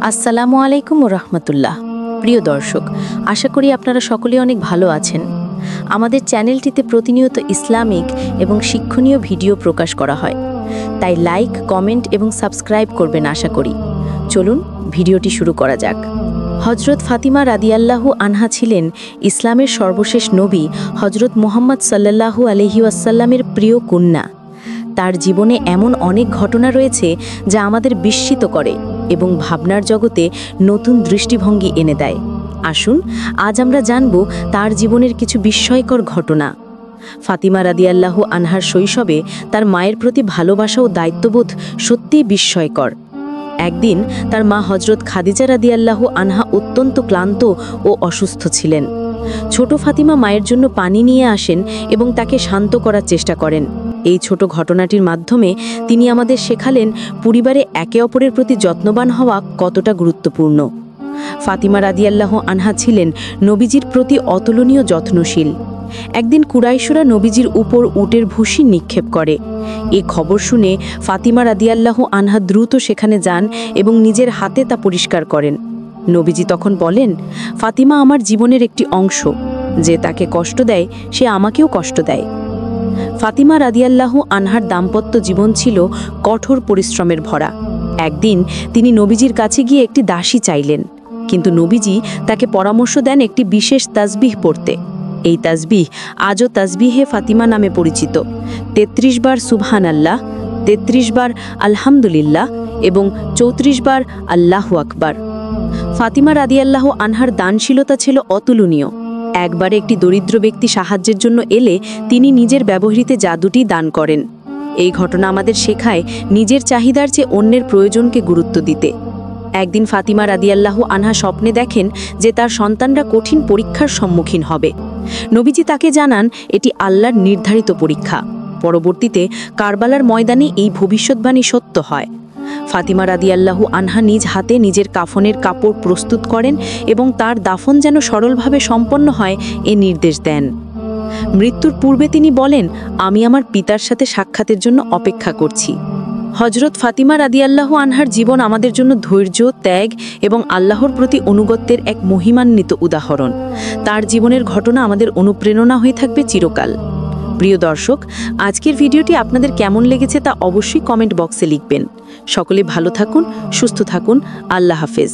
আসসালামু আলাইকুম রহমতুল্লাহ। প্রিয় দর্শক, আশা করি আপনারা সকলে অনেক ভালো আছেন। আমাদের চ্যানেলটিতে প্রতিনিয়ত ইসলামিক এবং শিক্ষণীয় ভিডিও প্রকাশ করা হয়, তাই লাইক, কমেন্ট এবং সাবস্ক্রাইব করবেন আশা করি। চলুন ভিডিওটি শুরু করা যাক। হজরত ফাতিমা রাদিয়াল্লাহু আনহা ছিলেন ইসলামের সর্বশেষ নবী হজরত মুহাম্মদ সাল্লাল্লাহু আলাইহি ওয়াসাল্লামের প্রিয় কন্যা। তার জীবনে এমন অনেক ঘটনা রয়েছে যা আমাদের বিস্মিত করে এবং ভাবনার জগতে নতুন দৃষ্টিভঙ্গি এনে দেয়। আসুন আজ আমরা জানব তার জীবনের কিছু বিস্ময়কর ঘটনা। ফাতিমা রাদিয়াল্লাহু আনহার শৈশবে তার মায়ের প্রতি ভালোবাসা ও দায়িত্ববোধ সত্যিই বিস্ময়কর। একদিন তার মা হজরত খাদিজা রাদিয়াল্লাহু আনহা অত্যন্ত ক্লান্ত ও অসুস্থ ছিলেন। ছোট ফাতিমা মায়ের জন্য পানি নিয়ে আসেন এবং তাকে শান্ত করার চেষ্টা করেন। এই ছোট ঘটনাটির মাধ্যমে তিনি আমাদের শেখালেন পরিবারে একে অপরের প্রতি যত্নবান হওয়া কতটা গুরুত্বপূর্ণ। ফাতিমা রাদিয়াল্লাহু আনহা ছিলেন নবীজির প্রতি অতুলনীয় যত্নশীল। একদিন কুরাইশরা নবীজির উপর উটের ভুসি নিক্ষেপ করে। এই খবর শুনে ফাতিমা রাদিয়াল্লাহু আনহা দ্রুত সেখানে যান এবং নিজের হাতে তা পরিষ্কার করেন। নবীজি তখন বলেন, ফাতিমা আমার জীবনের একটি অংশ, যে তাকে কষ্ট দেয় সে আমাকেও কষ্ট দেয়। ফাতিমা রাদিয়াল্লাহু আনহার দাম্পত্য জীবন ছিল কঠোর পরিশ্রমের ভরা। একদিন তিনি নবীজির কাছে গিয়ে একটি দাসী চাইলেন, কিন্তু নবীজি তাকে পরামর্শ দেন একটি বিশেষ তাসবিহ পড়তে। এই তাসবিহ আজও তাসবিহে ফাতিমা নামে পরিচিত। ৩৩ বার সুবহানাল্লাহ, ৩৩ বার আলহামদুলিল্লাহ এবং ৩৪ বার আল্লাহু আকবার। ফাতিমা রাদিয়াল্লাহু আনহার দানশীলতা ছিল অতুলনীয়। একবার একটি দরিদ্র ব্যক্তি সাহায্যের জন্য এলে তিনি নিজের ব্যবহৃত জাদুটি দান করেন। এই ঘটনা আমাদের শেখায় নিজের চাহিদার চেয়ে অন্যের প্রয়োজনকে গুরুত্ব দিতে। একদিন ফাতিমা রাদিয়াল্লাহু আনহা স্বপ্নে দেখেন যে তার সন্তানরা কঠিন পরীক্ষার সম্মুখীন হবে। নবীজি তাকে জানান এটি আল্লাহর নির্ধারিত পরীক্ষা। পরবর্তীতে কারবালার ময়দানে এই ভবিষ্যৎবাণী সত্য হয়। ফাতিমা রাদিয়াল্লাহু আনহা নিজ হাতে নিজের কাফনের কাপড় প্রস্তুত করেন এবং তার দাফন যেন সরলভাবে সম্পন্ন হয় এ নির্দেশ দেন। মৃত্যুর পূর্বে তিনি বলেন, আমি আমার পিতার সাথে সাক্ষাতের জন্য অপেক্ষা করছি। হজরত ফাতিমা রাদিয়াল্লাহু আনহার জীবন আমাদের জন্য ধৈর্য, ত্যাগ এবং আল্লাহর প্রতি অনুগত্যের এক মহিমান্বিত উদাহরণ। তার জীবনের ঘটনা আমাদের অনুপ্রেরণা হয়ে থাকবে চিরকাল। প্রিয় দর্শক, আজকের ভিডিওটি আপনাদের কেমন লেগেছে তা অবশ্যই কমেন্ট বক্সে লিখবেন। সকলে ভালো থাকুন, সুস্থ থাকুন। আল্লাহ হাফেজ।